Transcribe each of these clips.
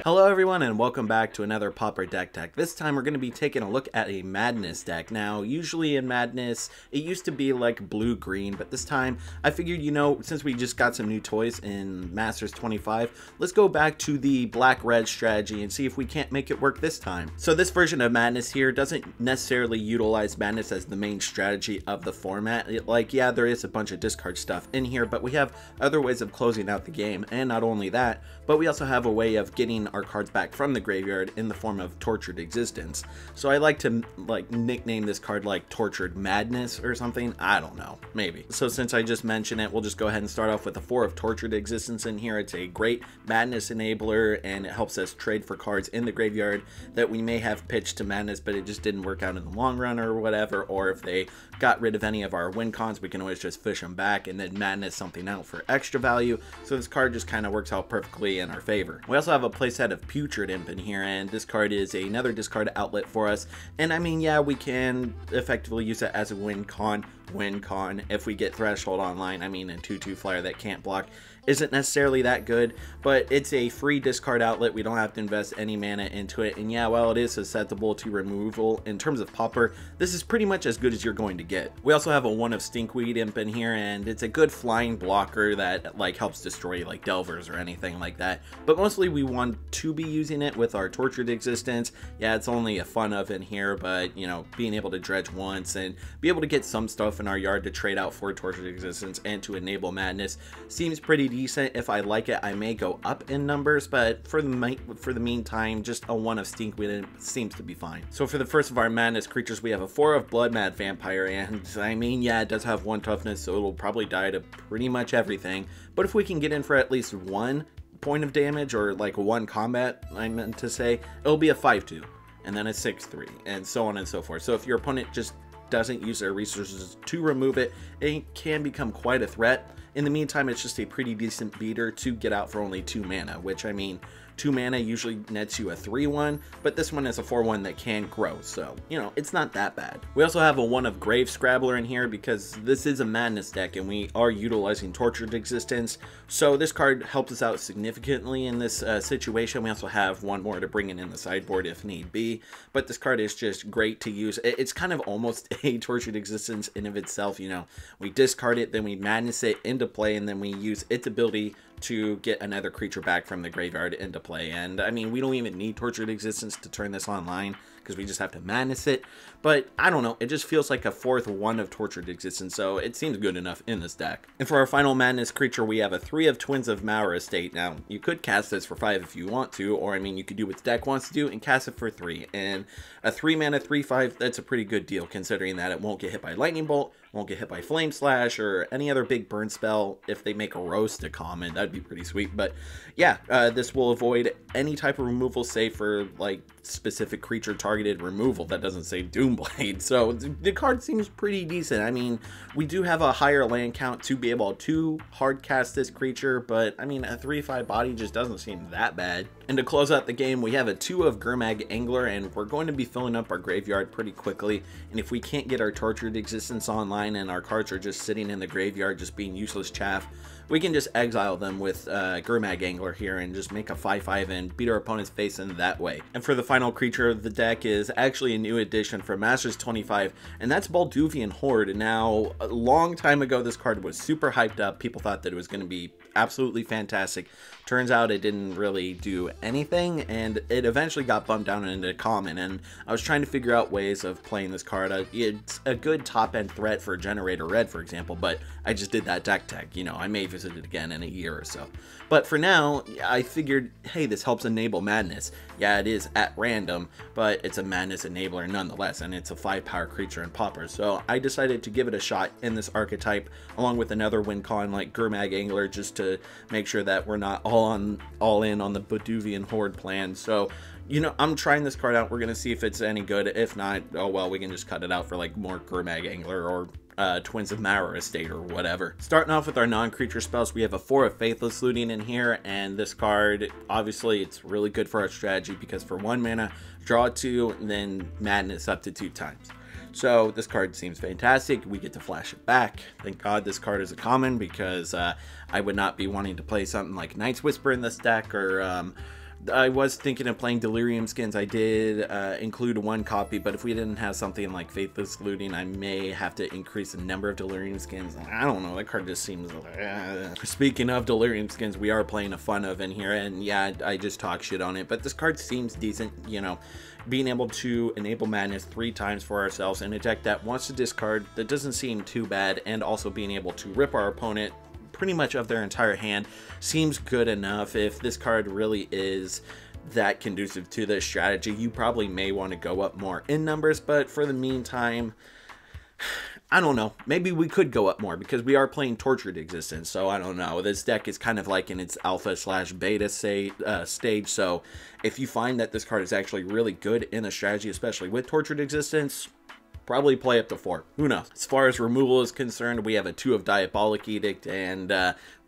Hello everyone and welcome back to another Pauper deck tech. This time we're going to be taking a look at a Madness deck. Now usually in Madness it used to be like blue-green, but this time I figured, you know, since we just got some new toys in Masters 25, let's go back to the black-red strategy and see if we can't make it work this time. So this version of Madness here doesn't necessarily utilize Madness as the main strategy of the format. Yeah, there is a bunch of discard stuff in here, but we have other ways of closing out the game, and not only that, but we also have a way of getting our cards back from the graveyard in the form of Tortured Existence. So I like to nickname this card like Tortured Madness or something. I don't know, maybe. So since I just mentioned it, we'll just go ahead and start off with the 4 of Tortured Existence in here. It's a great Madness enabler and it helps us trade for cards in the graveyard that we may have pitched to Madness, but it just didn't work out in the long run or whatever. Or if they got rid of any of our win cons, we can always just fish them back and then Madness something out for extra value. So this card just kind of works out perfectly in our favor. We also have a playset of Putrid Imp in here, and this card is another discard outlet for us. And I mean, yeah, we can effectively use it as a win con if we get Threshold online. I mean, a 2/2 flyer that can't block isn't necessarily that good, but it's a free discard outlet. We don't have to invest any mana into it, and yeah, while it is susceptible to removal in terms of Pauper, this is pretty much as good as you're going to get. We also have a 1 of Stinkweed Imp in here, and it's a good flying blocker that like helps destroy like Delvers or anything like that, but mostly we want to be using it with our Tortured Existence. Yeah, it's only a fun of in here, but you know, being able to dredge once and be able to get some stuff in our yard to trade out for Tortured Existence and to enable Madness seems pretty decent. If I like it, I may go up in numbers, but for the meantime, just a 1 of Stinkweed seems to be fine. So for the first of our Madness creatures, we have a 4 of Bloodmad Vampire, and I mean, yeah, it does have 1 toughness, so it'll probably die to pretty much everything, but if we can get in for at least 1 point of damage, or like 1 combat, I meant to say, it'll be a 5/2, and then a 6/3, and so on and so forth. So if your opponent just doesn't use their resources to remove it, it can become quite a threat. In the meantime, it's just a pretty decent beater to get out for only 2 mana, which I mean, 2 mana usually nets you a 3/1, but this one is a 4/1 that can grow, so, you know, it's not that bad. We also have a 1 of Grave Scrabbler in here because this is a Madness deck and we are utilizing Tortured Existence, so this card helps us out significantly in this situation. We also have 1 more to bring in the sideboard if need be, but this card is just great to use. It's kind of almost a Tortured Existence in of itself, you know. We discard it, then we Madness it into play, and then we use its ability to get another creature back from the graveyard into play. And I mean, we don't even need Tortured Existence to turn this online because we just have to Madness it, but I don't know, it just feels like a 4th 1 of Tortured Existence, so it seems good enough in this deck. And for our final Madness creature, we have a 3 of Twins of Maurer Estate. Now, you could cast this for 5 if you want to, or I mean, you could do what the deck wants to do and cast it for 3, and a 3 mana 3/5, that's a pretty good deal considering that it won't get hit by Lightning Bolt, won't get hit by Flame Slash, or any other big burn spell. If they make a Roast a common, that'd be pretty sweet. But yeah, this will avoid any type of removal save for like specific creature targeted removal that doesn't say Doomblade, so the card seems pretty decent. I mean, we do have a higher land count to be able to hard cast this creature, but I mean, a 3/5 body just doesn't seem that bad. And to close out the game, we have a 2 of Gurmag Angler, and we're going to be filling up our graveyard pretty quickly, and if we can't get our Tortured Existence online and our cards are just sitting in the graveyard just being useless chaff, we can just exile them with Gurmag Angler here and just make a 5/5 and beat our opponent's face in that way. And for the final creature of the deck is actually a new addition for Masters 25, and that's Balduvian Horde. Now, a long time ago, this card was super hyped up. People thought that it was going to be absolutely fantastic. Turns out it didn't really do anything, and it eventually got bumped down into common, and I was trying to figure out ways of playing this card. It's a good top-end threat for Generator Red, for example, but I just did that deck tech. You know, I may visit it again in a year or so. But for now, I figured, hey, this helps enable Madness. Yeah, it is at random, but it's a Madness enabler nonetheless, and it's a 5-power creature in Pauper, so I decided to give it a shot in this archetype, along with another win con like Gurmag Angler, just to make sure that we're not all in on the Balduvian Horde plan. So, you know, I'm trying this card out. We're gonna see if it's any good. If not, oh well, we can just cut it out for like more Gurmag Angler or Twins of Maurer Estate or whatever. Starting off with our non-creature spells, we have a 4 of Faithless Looting in here, and this card, obviously, it's really good for our strategy because for 1 mana, draw 2, and then Madness up to 2 times. So this card seems fantastic. We get to flash it back. Thank God this card is a common because I would not be wanting to play something like Night's Whisper in this deck, or I was thinking of playing Delirium skins. I did include one copy, but if we didn't have something like Faithless Looting, I may have to increase the number of Delirium skins. I don't know, that card just seems Speaking of Delirium skins, we are playing a fun of in here, and yeah, I just talk shit on it, but this card seems decent, you know, being able to enable Madness 3 times for ourselves in a deck that wants to discard, that doesn't seem too bad, and also being able to rip our opponent pretty much of their entire hand seems good enough. If this card really is that conducive to this strategy, you probably may want to go up more in numbers, but for the meantime, I don't know, maybe we could go up more because we are playing Tortured Existence, so I don't know. This deck is kind of like in its alpha/beta stage, so if you find that this card is actually really good in the strategy, especially with Tortured Existence, probably play up to 4. Who knows? As far as removal is concerned, we have a 2 of Diabolic Edict, and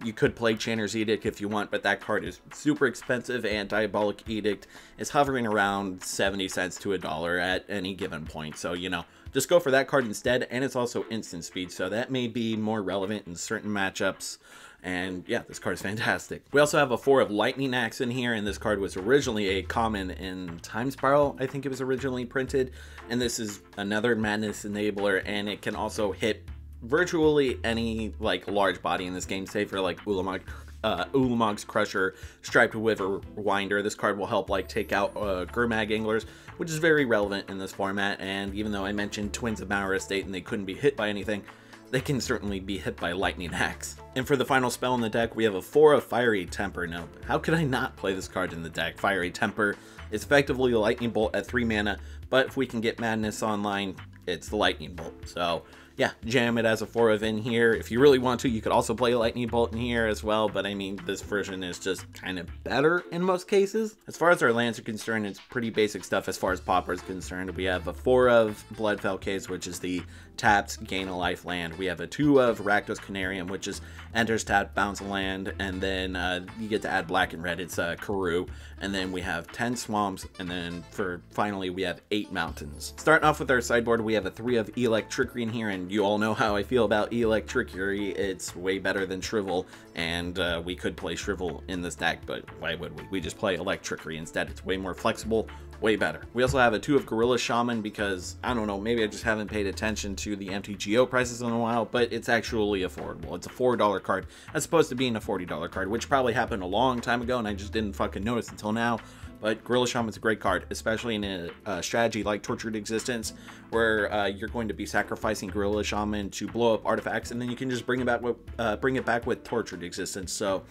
you could play Chanter's Edict if you want, but that card is super expensive, and Diabolic Edict is hovering around 70 cents to $1 at any given point. So, you know, just go for that card instead, and it's also instant speed, so that may be more relevant in certain matchups. And yeah, this card is fantastic. We also have a 4 of Lightning Axe in here, and this card was originally a common in Time Spiral, I think it was originally printed. And this is another Madness enabler, and it can also hit virtually any like large body in this game, save for like Ulamog's Crusher, Striped Wyver Winder. This card will help like take out Gurmag Anglers, which is very relevant in this format. And even though I mentioned Twins of Maurer Estate and they couldn't be hit by anything, they can certainly be hit by Lightning Axe. And for the final spell in the deck, we have a 4 of Fiery Temper. Now, how could I not play this card in the deck? Fiery Temper is effectively a Lightning Bolt at 3 mana, but if we can get Madness online, it's the Lightning Bolt. So yeah, jam it as a 4 of in here. If you really want to, you could also play a Lightning Bolt in here as well, but I mean, this version is just kind of better in most cases. As far as our lands are concerned, it's pretty basic stuff as far as Pauper is concerned. We have a 4 of Bloodfell Caves, which is the tapped gain a life land. We have a 2 of Rakdos Canarium, which is enters tapped, bounce a land, and then you get to add black and red. It's Karoo. And then we have 10 swamps, and then finally we have 8 mountains. Starting off with our sideboard, we have a 3 of Electrickery in here, and you all know how I feel about Electrickery. It's way better than Shrivel, and we could play Shrivel in this deck, but why would we? We just play Electrickery instead. It's way more flexible, way better. We also have a 2 of Gorilla Shaman because, I don't know, maybe I just haven't paid attention to the MTGO prices in a while, but it's actually affordable. It's a $4 card as opposed to being a $40 card, which probably happened a long time ago and I just didn't fucking notice until now. But Gorilla Shaman's a great card, especially in a strategy like Tortured Existence, where you're going to be sacrificing Gorilla Shaman to blow up artifacts, and then you can just bring it back with Tortured Existence. So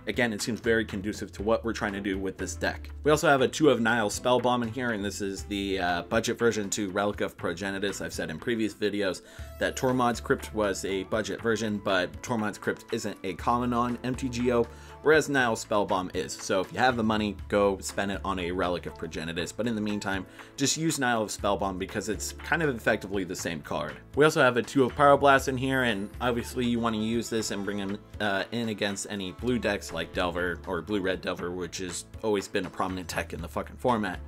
again, it seems very conducive to what we're trying to do with this deck. We also have a 2 of Nile Spellbomb in here, and this is the budget version to Relic of Progenitus. I've said in previous videos that Tormod's Crypt was a budget version, but Tormod's Crypt isn't a common on MTGO, whereas Nile Spellbomb is. So if you have the money, go spend it on a Relic of Progenitus, but in the meantime, just use Nile of Spellbomb because it's kind of effectively the same card. We also have a 2 of Pyroblast in here, and obviously you want to use this and bring him in against any blue decks like Delver or Blue-Red Delver, which has always been a prominent tech in the fucking format.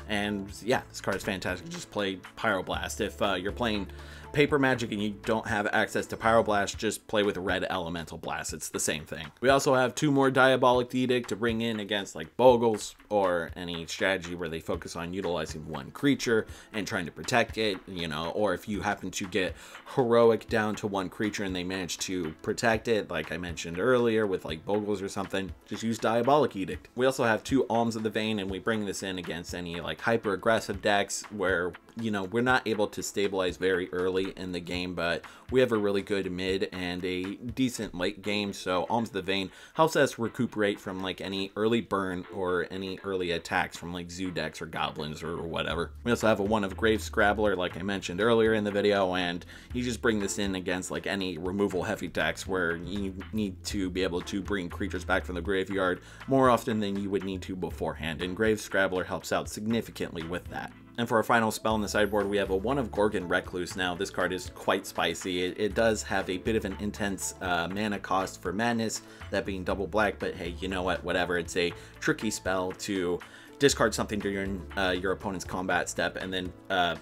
And yeah, this card is fantastic. Just play Pyroblast. If you're playing Paper Magic and you don't have access to Pyroblast, just play with Red Elemental Blast. It's the same thing. We also have 2 more Diabolic Edict to bring in against like Bogles or any strategy where they focus on utilizing one creature and trying to protect it, you know, or if you happen to get Heroic down to one creature and they manage to protect it, like I mentioned earlier with like Bogles or something, just use Diabolic Edict. We also have 2 Alms of the Vein, and we bring this in against any like hyper aggressive decks where, you know, we're not able to stabilize very early in the game, but we have a really good mid and a decent late game, so Alms of the Vein helps us recuperate from like any early burn or any early attacks from like zoo decks or goblins or whatever. We also have a 1 of Grave Scrabbler, like I mentioned earlier in the video, and you just bring this in against like any removal heavy decks where you need to be able to bring creatures back from the graveyard more often than you would need to beforehand, and Grave Scrabbler helps out significantly with that. And for our final spell in the sideboard, we have a 1 of Gorgon Recluse. Now, this card is quite spicy. It does have a bit of an intense mana cost for Madness, that being double black, but hey, you know what, whatever. It's a tricky spell to discard something during your opponent's combat step and then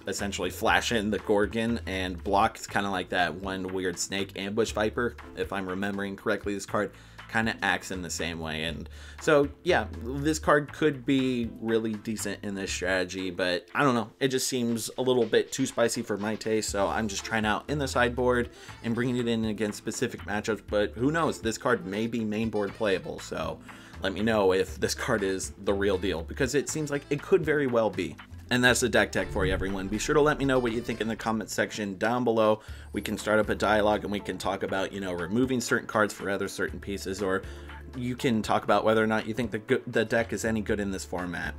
essentially flash in the Gorgon and block. It's kind of like that one weird snake Ambush Viper. If I'm remembering correctly, this card kind of acts in the same way. And so yeah, this card could be really decent in this strategy, but I don't know, it just seems a little bit too spicy for my taste, so I'm just trying out in the sideboard and bringing it in against specific matchups. But who knows, this card may be main board playable, so let me know if this card is the real deal, because it seems like it could very well be. And that's the deck tech for you, everyone. Be sure to let me know what you think in the comments section down below. We can start up a dialogue and we can talk about, you know, removing certain cards for other certain pieces, or you can talk about whether or not you think the deck is any good in this format.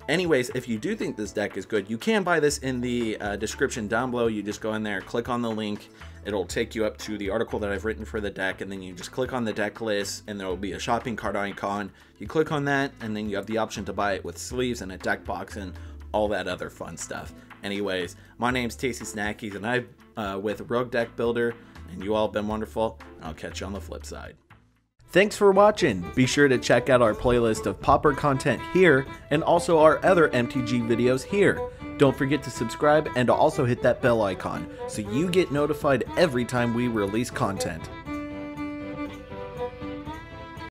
Anyways, if you do think this deck is good, you can buy this in the description down below. You just go in there, click on the link. It'll take you up to the article that I've written for the deck, and then you just click on the deck list, and there will be a shopping cart icon. You click on that, and then you have the option to buy it with sleeves and a deck box and all that other fun stuff. Anyways, my name's Tasty Snackies, and I'm with Rogue Deckbuilder, and you all have been wonderful, and I'll catch you on the flip side. Thanks for watching. Be sure to check out our playlist of Pauper content here, and also our other MTG videos here. Don't forget to subscribe and also hit that bell icon so you get notified every time we release content.